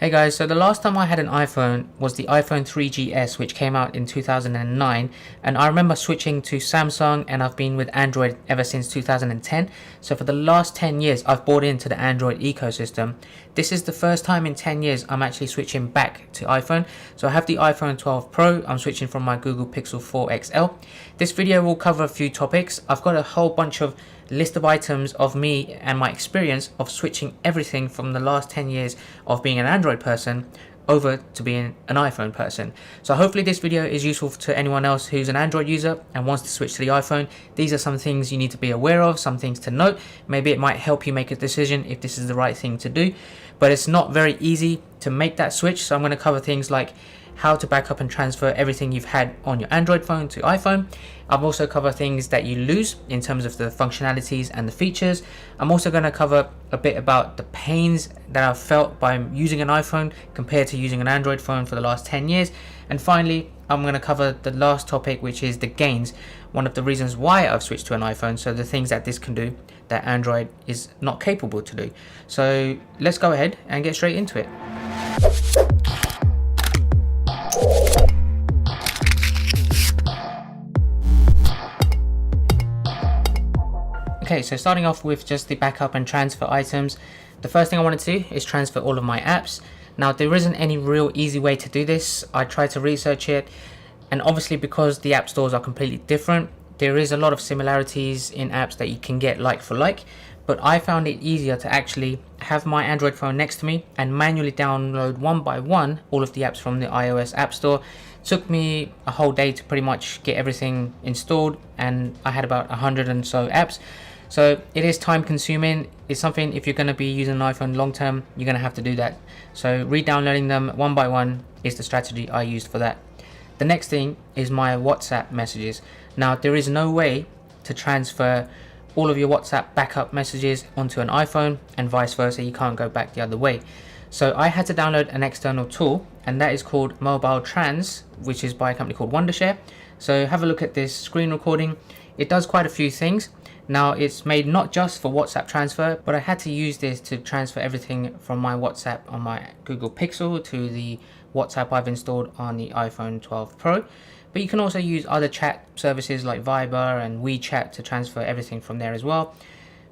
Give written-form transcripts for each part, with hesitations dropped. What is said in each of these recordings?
Hey guys, so the last time I had an iPhone was the iPhone 3GS, which came out in 2009, and I remember switching to Samsung, and I've been with Android ever since 2010. So for the last 10 years I've bought into the Android ecosystem. This is the first time in 10 years I'm actually switching back to iPhone. So I have the iPhone 12 Pro, I'm switching from my Google Pixel 4 XL. This video will cover a few topics. I've got a whole bunch of list of items of me and my experience of switching everything from the last 10 years of being an Android person over to being an iPhone person. So hopefully this video is useful to anyone else who's an Android user and wants to switch to the iPhone. These are some things you need to be aware of, some things to note. Maybe it might help you make a decision if this is the right thing to do, but it's not very easy to make that switch. So I'm going to cover things like how to back up and transfer everything you've had on your Android phone to iPhone. I've also covered things that you lose in terms of the functionalities and the features. I'm also going to cover a bit about the pains that I've felt by using an iPhone compared to using an Android phone for the last 10 years. And finally, I'm going to cover the last topic, which is the gains, one of the reasons why I've switched to an iPhone, so the things that this can do that Android is not capable to do. So let's go ahead and get straight into it. Okay, so starting off with just the backup and transfer items, the first thing I want to do is transfer all of my apps. Now there isn't any real easy way to do this. I tried to research it, and obviously because the app stores are completely different, there is a lot of similarities in apps that you can get like for like, but I found it easier to actually have my Android phone next to me and manually download one by one all of the apps from the iOS App Store. It took me a whole day to pretty much get everything installed, and I had about 100 and so apps. So it is time consuming. It's something, if you're going to be using an iPhone long term, you're going to have to do that. So re-downloading them one by one is the strategy I used for that. The next thing is my WhatsApp messages. Now there is no way to transfer all of your WhatsApp backup messages onto an iPhone and vice versa. You can't go back the other way. So I had to download an external tool, and that is called Mobile Trans, which is by a company called Wondershare. So have a look at this screen recording. It does quite a few things. Now it's made not just for WhatsApp transfer, but I had to use this to transfer everything from my WhatsApp on my Google Pixel to the WhatsApp I've installed on the iPhone 12 Pro. But you can also use other chat services like Viber and WeChat to transfer everything from there as well.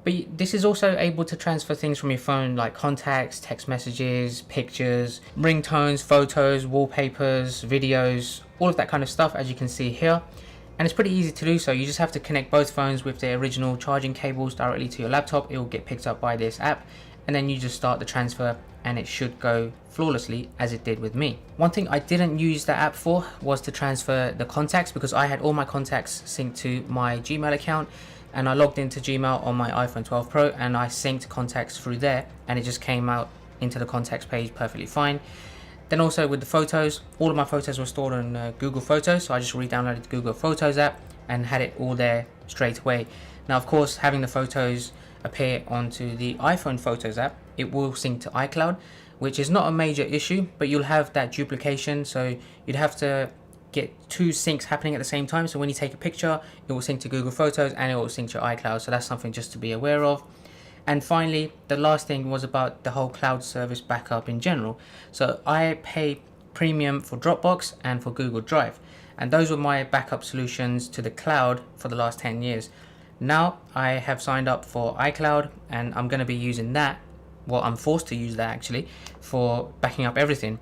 But this is also able to transfer things from your phone like contacts, text messages, pictures, ringtones, photos, wallpapers, videos, all of that kind of stuff, as you can see here. And it's pretty easy to do so. You just have to connect both phones with their original charging cables directly to your laptop. It will get picked up by this app, and then you just start the transfer and it should go flawlessly as it did with me. One thing I didn't use the app for was to transfer the contacts, because I had all my contacts synced to my Gmail account, and I logged into Gmail on my iPhone 12 Pro and I synced contacts through there, and it just came out into the contacts page perfectly fine. Then also with the photos, all of my photos were stored on Google Photos, so I just re-downloaded the Google Photos app and had it all there straight away. Now of course, having the photos appear onto the iPhone Photos app, it will sync to iCloud, which is not a major issue, but you'll have that duplication, so you'd have to get two syncs happening at the same time. So when you take a picture, it will sync to Google Photos and it will sync to iCloud, so that's something just to be aware of. And finally, the last thing was about the whole cloud service backup in general. So I pay premium for Dropbox and for Google Drive, and those were my backup solutions to the cloud for the last 10 years. Now I have signed up for iCloud, and I'm going to be using that. Well, I'm forced to use that actually for backing up everything,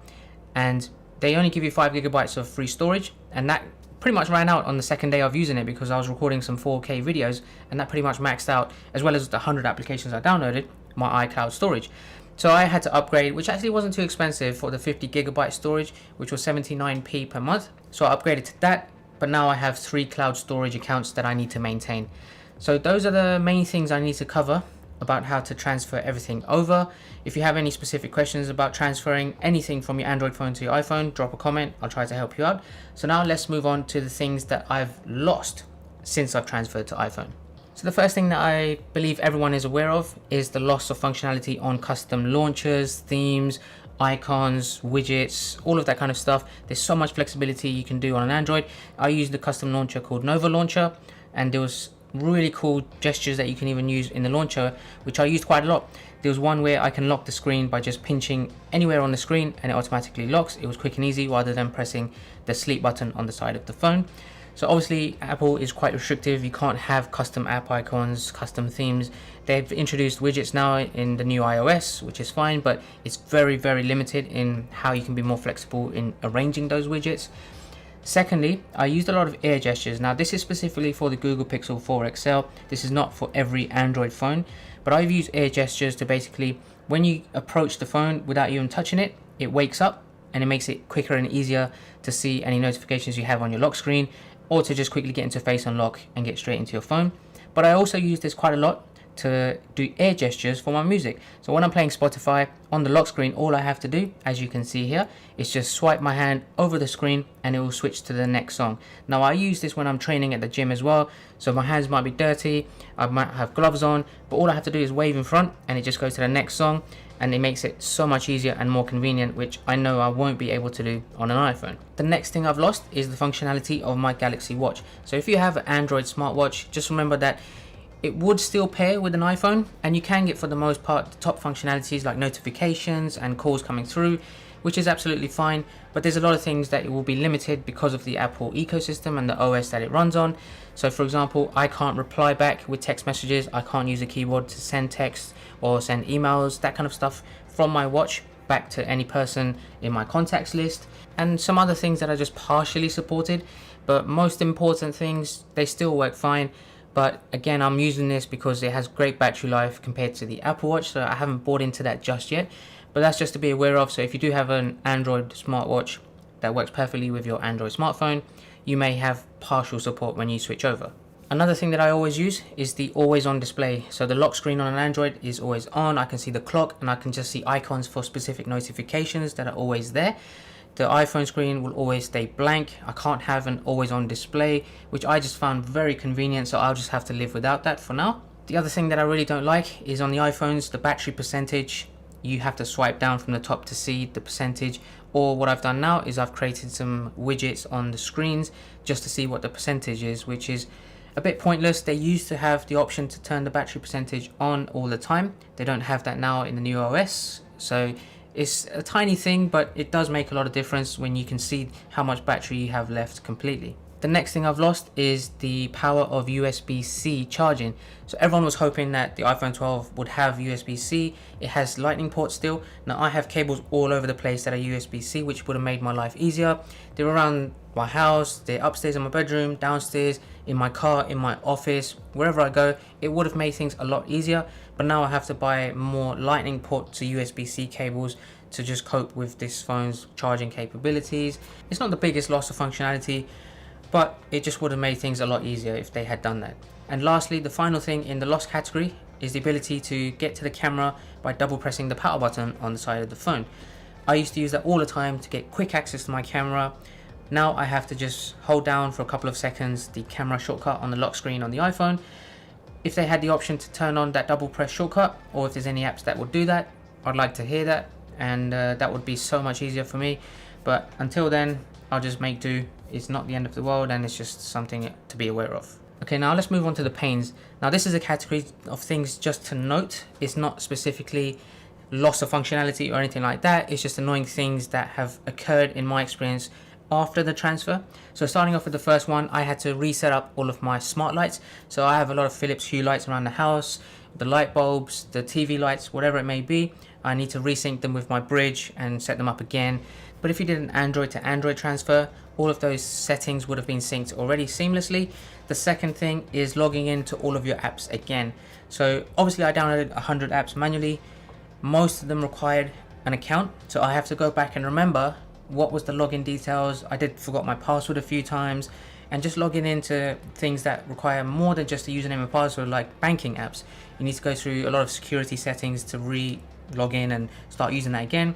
and they only give you 5 gigabytes of free storage, and that pretty much ran out on the second day of using it, because I was recording some 4K videos, and that pretty much maxed out, as well as the 100 applications I downloaded, my iCloud storage. So I had to upgrade, which actually wasn't too expensive, for the 50 gigabyte storage, which was 79p per month. So I upgraded to that, but now I have 3 cloud storage accounts that I need to maintain. So those are the main things I need to cover about how to transfer everything over. If you have any specific questions about transferring anything from your Android phone to your iPhone, drop a comment, I'll try to help you out. So now let's move on to the things that I've lost since I've transferred to iPhone. So the first thing that I believe everyone is aware of is the loss of functionality on custom launchers, themes, icons, widgets, all of that kind of stuff. There's so much flexibility you can do on an Android. I used the custom launcher called Nova Launcher, and there was really cool gestures that you can even use in the launcher, which I used quite a lot. There was one where I can lock the screen by just pinching anywhere on the screen and it automatically locks. It was quick and easy rather than pressing the sleep button on the side of the phone. So obviously Apple is quite restrictive. You can't have custom app icons, custom themes. They've introduced widgets now in the new iOS, which is fine, but it's very, very limited in how you can be more flexible in arranging those widgets. Secondly, I used a lot of air gestures. Now this is specifically for the Google Pixel 4 XL. This is not for every Android phone, but I've used air gestures to basically, when you approach the phone without even touching it, it wakes up and it makes it quicker and easier to see any notifications you have on your lock screen, or to just quickly get into Face Unlock and get straight into your phone. But I also use this quite a lot to do air gestures for my music. So when I'm playing Spotify on the lock screen, all I have to do, as you can see here, is just swipe my hand over the screen and it will switch to the next song. Now I use this when I'm training at the gym as well, so my hands might be dirty, I might have gloves on, but all I have to do is wave in front and it just goes to the next song, and it makes it so much easier and more convenient, which I know I won't be able to do on an iPhone. The next thing I've lost is the functionality of my Galaxy Watch. So if you have an Android smartwatch, just remember that it would still pair with an iPhone, and you can get, for the most part, the top functionalities like notifications and calls coming through, which is absolutely fine, but there's a lot of things that it will be limited because of the Apple ecosystem and the OS that it runs on. So for example, I can't reply back with text messages, I can't use a keyboard to send text or send emails, that kind of stuff from my watch back to any person in my contacts list, and some other things that are just partially supported, but most important things, they still work fine. But again, I'm using this because it has great battery life compared to the Apple Watch, so I haven't bought into that just yet. But that's just to be aware of. So if you do have an Android smartwatch that works perfectly with your Android smartphone, you may have partial support when you switch over. Another thing that I always use is the always on display. So the lock screen on an Android is always on. I can see the clock and I can just see icons for specific notifications that are always there. The iPhone screen will always stay blank. I can't have an always on display, which I just found very convenient, so I'll just have to live without that for now. The other thing that I really don't like is on the iPhones, the battery percentage. You have to swipe down from the top to see the percentage, or what I've done now is I've created some widgets on the screens just to see what the percentage is, which is a bit pointless. They used to have the option to turn the battery percentage on all the time. They don't have that now in the new OS, so it's a tiny thing, but it does make a lot of difference when you can see how much battery you have left completely. The next thing I've lost is the power of USB-C charging. So everyone was hoping that the iPhone 12 would have USB-C. It has lightning ports still. Now I have cables all over the place that are USB-C, which would have made my life easier. They're around my house, they're upstairs in my bedroom, downstairs, in my car, in my office, wherever I go. It would have made things a lot easier, but now I have to buy more lightning port to USB-C cables to just cope with this phone's charging capabilities. It's not the biggest loss of functionality, but it just would have made things a lot easier if they had done that. And lastly, the final thing in the lost category is the ability to get to the camera by double pressing the power button on the side of the phone. I used to use that all the time to get quick access to my camera. Now I have to just hold down for a couple of seconds the camera shortcut on the lock screen on the iPhone. If they had the option to turn on that double press shortcut, or if there's any apps that would do that, I'd like to hear that, and that would be so much easier for me. But until then, I'll just make do. It's not the end of the world, and it's just something to be aware of. Okay, now let's move on to the pains. Now this is a category of things just to note. It's not specifically loss of functionality or anything like that. It's just annoying things that have occurred in my experience after the transfer. So starting off with the first one, I had to reset up all of my smart lights. So I have a lot of Philips Hue lights around the house, the light bulbs, the TV lights, whatever it may be. I need to resync them with my bridge and set them up again. But if you did an Android to Android transfer, all of those settings would have been synced already seamlessly. The second thing is logging into all of your apps again. So obviously I downloaded 100 apps manually. Most of them required an account, so I have to go back and remember what was the login details. I did forgot my password a few times, and just logging into things that require more than just a username and password, like banking apps. You need to go through a lot of security settings to log in and start using that again.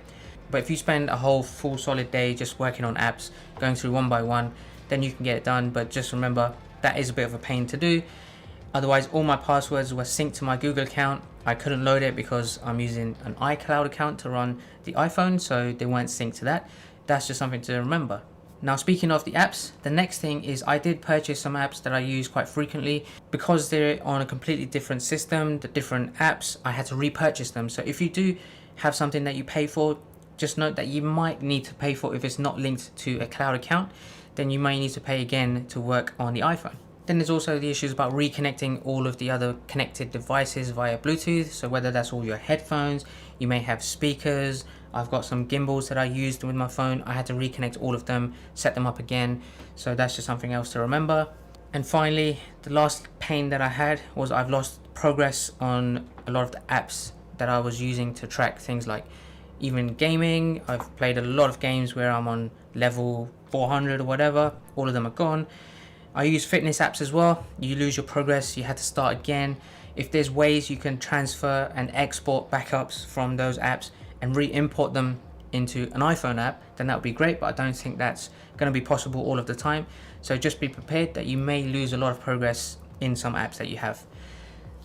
But if you spend a whole full solid day just working on apps, going through one by one, then you can get it done. But just remember, that is a bit of a pain to do. Otherwise, all my passwords were synced to my Google account. I couldn't load it because I'm using an iCloud account to run the iPhone, so they weren't synced to that. That's just something to remember. Now speaking of the apps, the next thing is I did purchase some apps that I use quite frequently. Because they're on a completely different system, the different apps, I had to repurchase them. So if you do have something that you pay for, just note that you might need to pay for if it's not linked to a cloud account, then you may need to pay again to work on the iPhone. Then there's also the issues about reconnecting all of the other connected devices via Bluetooth. So whether that's all your headphones, you may have speakers. I've got some gimbals that I used with my phone. I had to reconnect all of them, set them up again. So that's just something else to remember. And finally, the last pain that I had was I've lost progress on a lot of the apps that I was using to track things like even gaming. I've played a lot of games where I'm on level 400 or whatever. All of them are gone. I use fitness apps as well. You lose your progress, you had to start again. If there's ways you can transfer and export backups from those apps and re-import them into an iPhone app, then that would be great, but I don't think that's going to be possible all of the time. So just be prepared that you may lose a lot of progress in some apps that you have.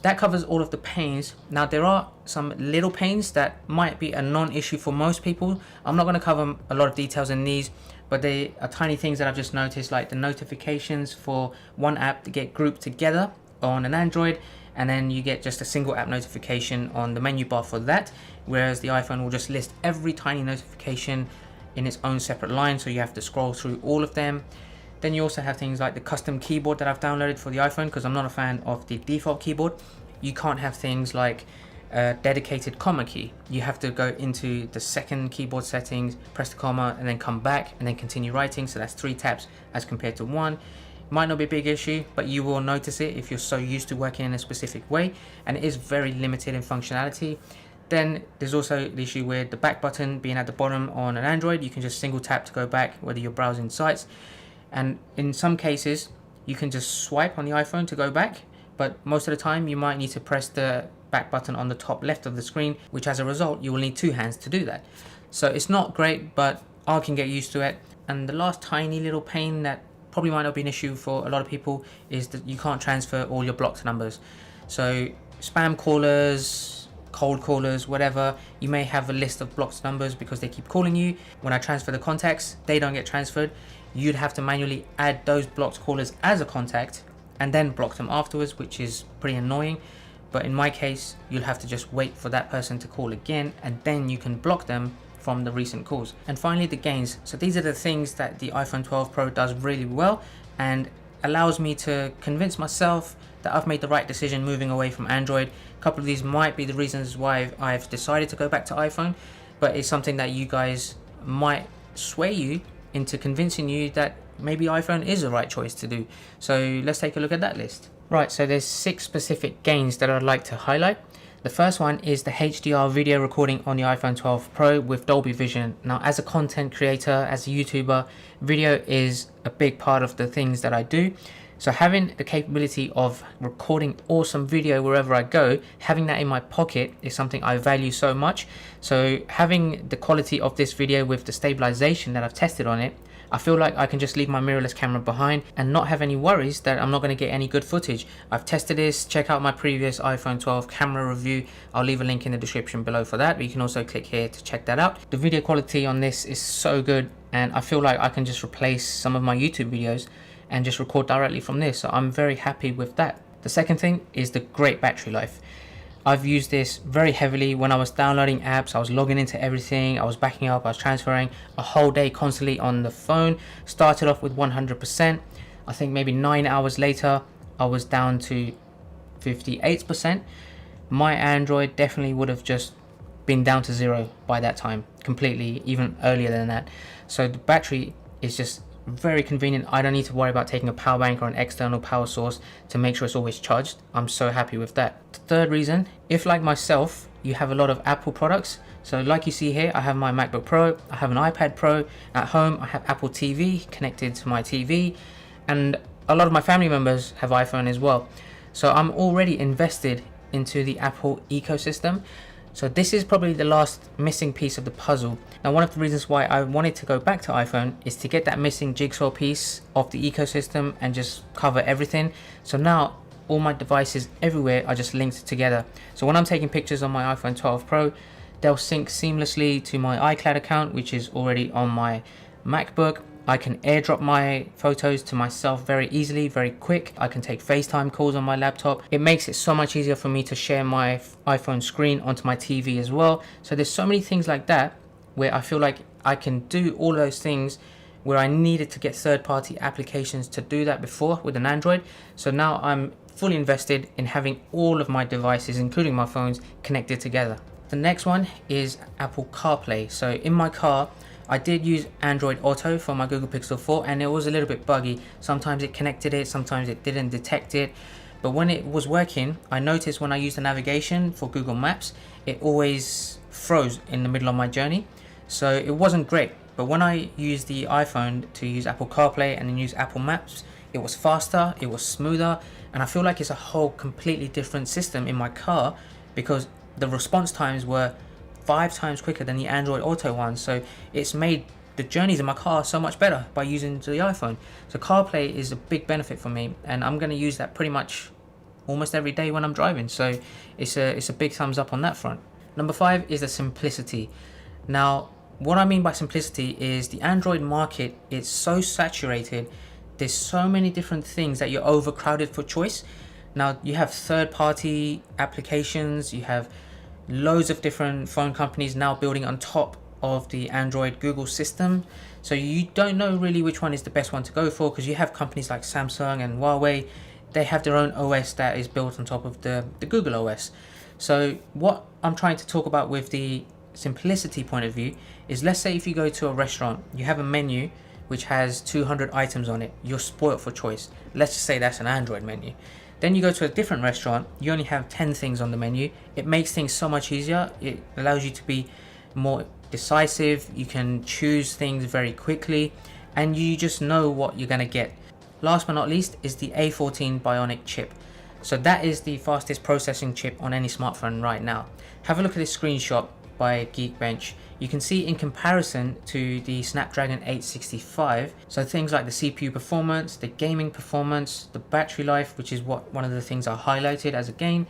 That covers all of the pains. Now there are some little pains that might be a non-issue for most people. I'm not going to cover a lot of details in these, but they are tiny things that I've just noticed, like the notifications for one app to get grouped together on an Android, and then you get just a single app notification on the menu bar for that, whereas the iPhone will just list every tiny notification in its own separate line, so you have to scroll through all of them. Then you also have things like the custom keyboard that I've downloaded for the iPhone, because I'm not a fan of the default keyboard. You can't have things like a dedicated comma key. You have to go into the second keyboard settings, press the comma, and then come back and then continue writing. So that's 3 taps as compared to 1. Might not be a big issue, but you will notice it if you're so used to working in a specific way, and it is very limited in functionality. Then there's also the issue with the back button being at the bottom on an Android. You can just single tap to go back whether you're browsing sites, and in some cases you can just swipe on the iPhone to go back, but most of the time you might need to press the back button on the top left of the screen, which as a result you will need 2 hands to do that. So it's not great, but I can get used to it. And the last tiny little pain that probably might not be an issue for a lot of people is that you can't transfer all your blocked numbers. So spam callers, cold callers, whatever, you may have a list of blocked numbers because they keep calling you. When I transfer the contacts, they don't get transferred. You'd have to manually add those blocked callers as a contact and then block them afterwards, which is pretty annoying. But in my case, you'll have to just wait for that person to call again, and then you can block them from the recent calls. And finally, the gains. So these are the things that the iPhone 12 Pro does really well and allows me to convince myself that I've made the right decision moving away from Android. A couple of these might be the reasons why I've decided to go back to iPhone, but it's something that you guys might sway you into convincing you that maybe iPhone is the right choice to do. So let's take a look at that list. Right, so there's 6 specific gains that I'd like to highlight. The first one is the HDR video recording on the iPhone 12 Pro with Dolby Vision. Now, as a content creator, as a YouTuber, video is a big part of the things that I do. So having the capability of recording awesome video wherever I go, having that in my pocket is something I value so much. So having the quality of this video with the stabilization that I've tested on it, I feel like I can just leave my mirrorless camera behind and not have any worries that I'm not going to get any good footage. I've tested this. Check out my previous iPhone 12 camera review. I'll leave a link in the description below for that, but you can also click here to check that out. The video quality on this is so good, and I feel like I can just replace some of my YouTube videos and just record directly from this. So I'm very happy with that. The second thing is the great battery life. I've used this very heavily when I was downloading apps. I was logging into everything, I was backing up, I was transferring a whole day constantly on the phone. Started off with 100%. I think maybe 9 hours later I was down to 58%. My Android definitely would have just been down to 0 by that time, completely, even earlier than that. So the battery is just very convenient. I don't need to worry about taking a power bank or an external power source to make sure it's always charged. I'm so happy with that. The third reason, if like myself you have a lot of Apple products, so like you see here, I have my MacBook Pro, I have an iPad Pro at home, I have Apple TV connected to my TV, and a lot of my family members have iPhone as well. So I'm already invested into the Apple ecosystem. So this is probably the last missing piece of the puzzle. Now, one of the reasons why I wanted to go back to iPhone is to get that missing jigsaw piece of the ecosystem and just cover everything. So now all my devices everywhere are just linked together. So when I'm taking pictures on my iPhone 12 Pro, they'll sync seamlessly to my iCloud account, which is already on my MacBook. I can airdrop my photos to myself very easily, very quick. I can take FaceTime calls on my laptop. It makes it so much easier for me to share my iPhone screen onto my TV as well. So there's so many things like that where I feel like I can do all those things where I needed to get third-party applications to do that before with an Android. So now I'm fully invested in having all of my devices, including my phones, connected together. The next one is Apple CarPlay. So in my car, I did use Android Auto for my Google Pixel 4 and it was a little bit buggy. Sometimes it connected it, sometimes it didn't detect it. But when it was working, I noticed when I used the navigation for Google Maps, it always froze in the middle of my journey. So it wasn't great. But when I used the iPhone to use Apple CarPlay and then use Apple Maps, it was faster, it was smoother, and I feel like it's a whole completely different system in my car because the response times were 5 times quicker than the Android Auto one. So it's made the journeys in my car so much better by using the iPhone. So CarPlay is a big benefit for me, and I'm going to use that pretty much almost every day when I'm driving. So it's a big thumbs up on that front. Number 5 is the simplicity. Now, what I mean by simplicity is the Android market is so saturated. There's so many different things that you're overcrowded for choice. Now you have third-party applications, you have loads of different phone companies now building on top of the Android Google system. So you don't know really which one is the best one to go for because you have companies like Samsung and Huawei. They have their own OS that is built on top of the Google OS. So what I'm trying to talk about with the simplicity point of view is, let's say if you go to a restaurant, you have a menu which has 200 items on it, you're spoiled for choice. Let's just say that's an Android menu. Then you go to a different restaurant, you only have 10 things on the menu. It makes things so much easier. It allows you to be more decisive, you can choose things very quickly, and you just know what you're gonna get. Last but not least is the A14 Bionic chip. So that is the fastest processing chip on any smartphone right now. Have a look at this screenshot by Geekbench. You can see in comparison to the Snapdragon 865, so things like the CPU performance, the gaming performance, the battery life, which is one of the things I highlighted as a gain,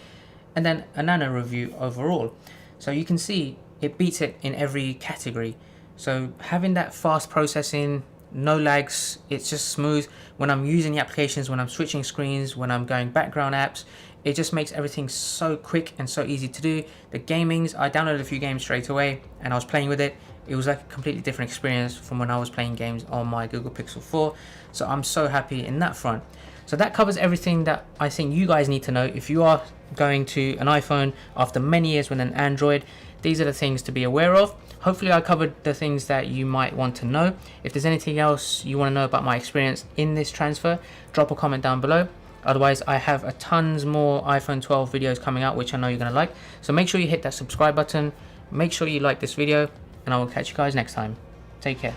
and then a nano review overall. So you can see it beats it in every category. So having that fast processing, no lags, it's just smooth. When I'm using the applications, when I'm switching screens, when I'm going background apps, it just makes everything so quick and so easy to do. The gamings, I downloaded a few games straight away and I was playing with it. It was like a completely different experience from when I was playing games on my Google Pixel 4. So I'm so happy in that front. So that covers everything that I think you guys need to know. If you are going to an iPhone after many years with an Android, these are the things to be aware of. Hopefully I covered the things that you might want to know. If there's anything else you want to know about my experience in this transfer, drop a comment down below. Otherwise, I have a tons more iPhone 12 videos coming out, which I know you're going to like. So make sure you hit that subscribe button. Make sure you like this video, and I will catch you guys next time. Take care.